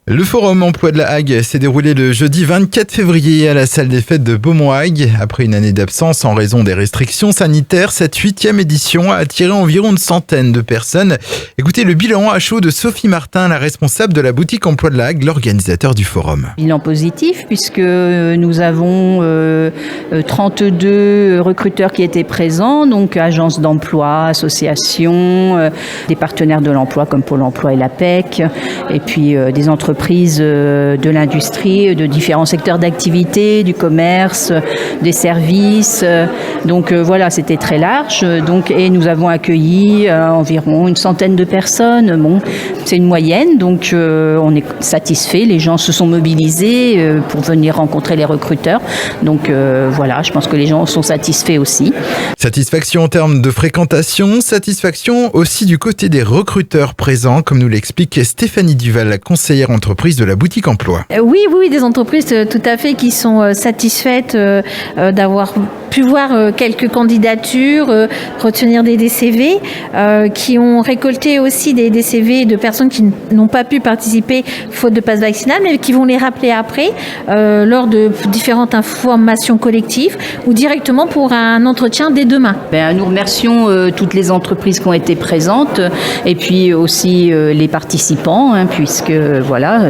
Le forum emploi de la Hague s'est déroulé le jeudi 24 février à la salle des fêtes de Beaumont-Hague. Après une année d'absence en raison des restrictions sanitaires, cette 8e édition a attiré environ une centaine de personnes. Écoutez le bilan à chaud de Sophie Martin, la responsable de la boutique emploi de la Hague, l'organisateur du forum. Bilan positif puisque nous avons 32 recruteurs qui étaient présents, donc agences d'emploi, associations, des partenaires de l'emploi comme Pôle emploi et l'APEC, et puis des entreprises de l'industrie, de différents secteurs d'activité, du commerce, des services. Donc voilà, c'était très large. Et nous avons accueilli environ une centaine de personnes. Bon, c'est une moyenne, donc on est satisfait. Les gens se sont mobilisés pour venir rencontrer les recruteurs. Donc voilà, je pense que les gens sont satisfaits aussi. Satisfaction en termes de fréquentation, satisfaction aussi du côté des recruteurs présents, comme nous l'explique Stéphanie Duval, la conseillère entreprise de la boutique emploi. Oui, des entreprises tout à fait qui sont satisfaites d'avoir pu voir quelques candidatures, retenir des CV, qui ont récolté aussi des CV de personnes qui n'ont pas pu participer faute de passe vaccinal, mais qui vont les rappeler après lors de différentes informations collectives ou directement pour un entretien dès demain. Nous remercions toutes les entreprises qui ont été présentes et puis aussi les participants, puisque voilà,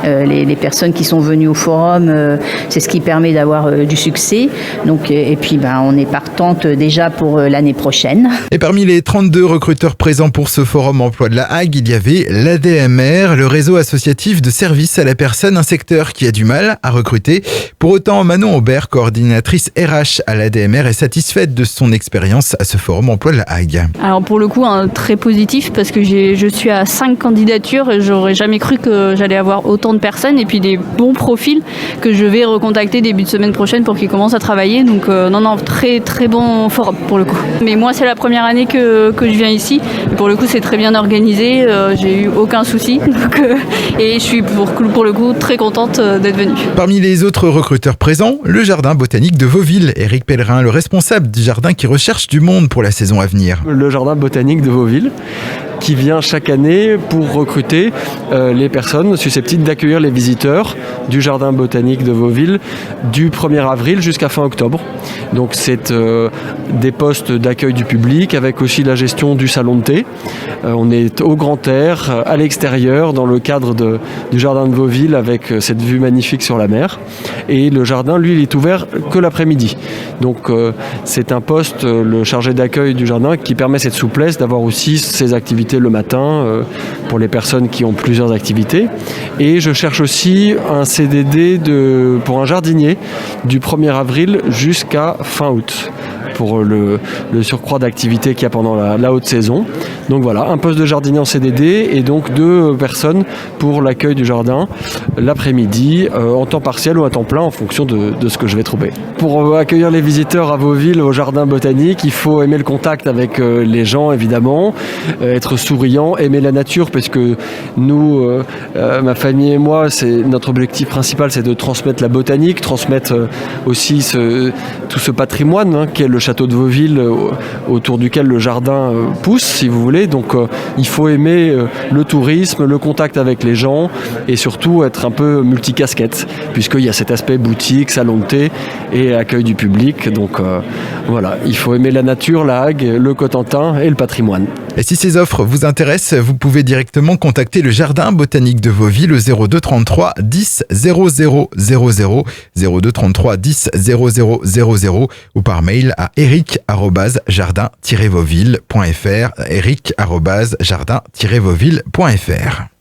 les personnes qui sont venues au forum, c'est ce qui permet d'avoir du succès. Donc, et puis on est partante déjà pour l'année prochaine. Et parmi les 32 recruteurs présents pour ce forum emploi de la Hague, il y avait l'ADMR, le réseau associatif de services à la personne, un secteur qui a du mal à recruter. Pour autant, Manon Aubert, coordinatrice RH à l'ADMR, est satisfaite de son expérience à ce forum emploi de la Hague. Alors pour le coup, très positif parce que je suis à 5 candidatures et j'aurais jamais cru que j'allais avoir autant de personnes et puis des bons profils que je vais recontacter début de semaine prochaine pour qu'ils commencent à travailler. Donc non, très très bon forum pour le coup. Mais moi c'est la première année que je viens ici. Et pour le coup c'est très bien organisé, j'ai eu aucun souci. Et je suis pour le coup très contente d'être venue. Parmi les autres recruteurs présents, le jardin botanique de Vauville. Éric Pellerin, le responsable du jardin qui recherche du monde pour la saison à venir. Le jardin botanique de Vauville, qui vient chaque année pour recruter les personnes susceptibles d'accueillir les visiteurs du jardin botanique de Vauville du 1er avril jusqu'à fin octobre. Donc c'est des postes d'accueil du public avec aussi la gestion du salon de thé. On est au grand air, à l'extérieur, dans le cadre du jardin de Vauville avec cette vue magnifique sur la mer. Et le jardin, lui, il est ouvert que l'après-midi. Donc c'est un poste, le chargé d'accueil du jardin, qui permet cette souplesse d'avoir aussi ces activités le matin pour les personnes qui ont plusieurs activités. Et je cherche aussi un CDD pour un jardinier du 1er avril jusqu'à fin août pour le surcroît d'activité qu'il y a pendant la haute saison. Donc voilà, un poste de jardinier en CDD et donc 2 personnes pour l'accueil du jardin l'après-midi en temps partiel ou à temps plein en fonction de ce que je vais trouver. Pour accueillir les visiteurs à Vauville au jardin botanique, il faut aimer le contact avec les gens évidemment, être souriant, aimer la nature parce que nous, ma famille et moi, notre objectif principal c'est de transmettre la botanique, transmettre aussi tout ce patrimoine qu'est le château de Vauville autour duquel le jardin pousse si vous voulez. Donc il faut aimer le tourisme, le contact avec les gens et surtout être un peu multicasquette puisqu'il y a cet aspect boutique, salon de thé et accueil du public. Donc voilà, il faut aimer la nature, la Hague, le Cotentin et le patrimoine. Et si ces offres vous intéressent, vous pouvez directement contacter le jardin botanique de Vauville au 02 33 10 00 00 02 33 10 00 00 ou par mail à eric@jardin-vauville.fr eric@jardin-vauville.fr.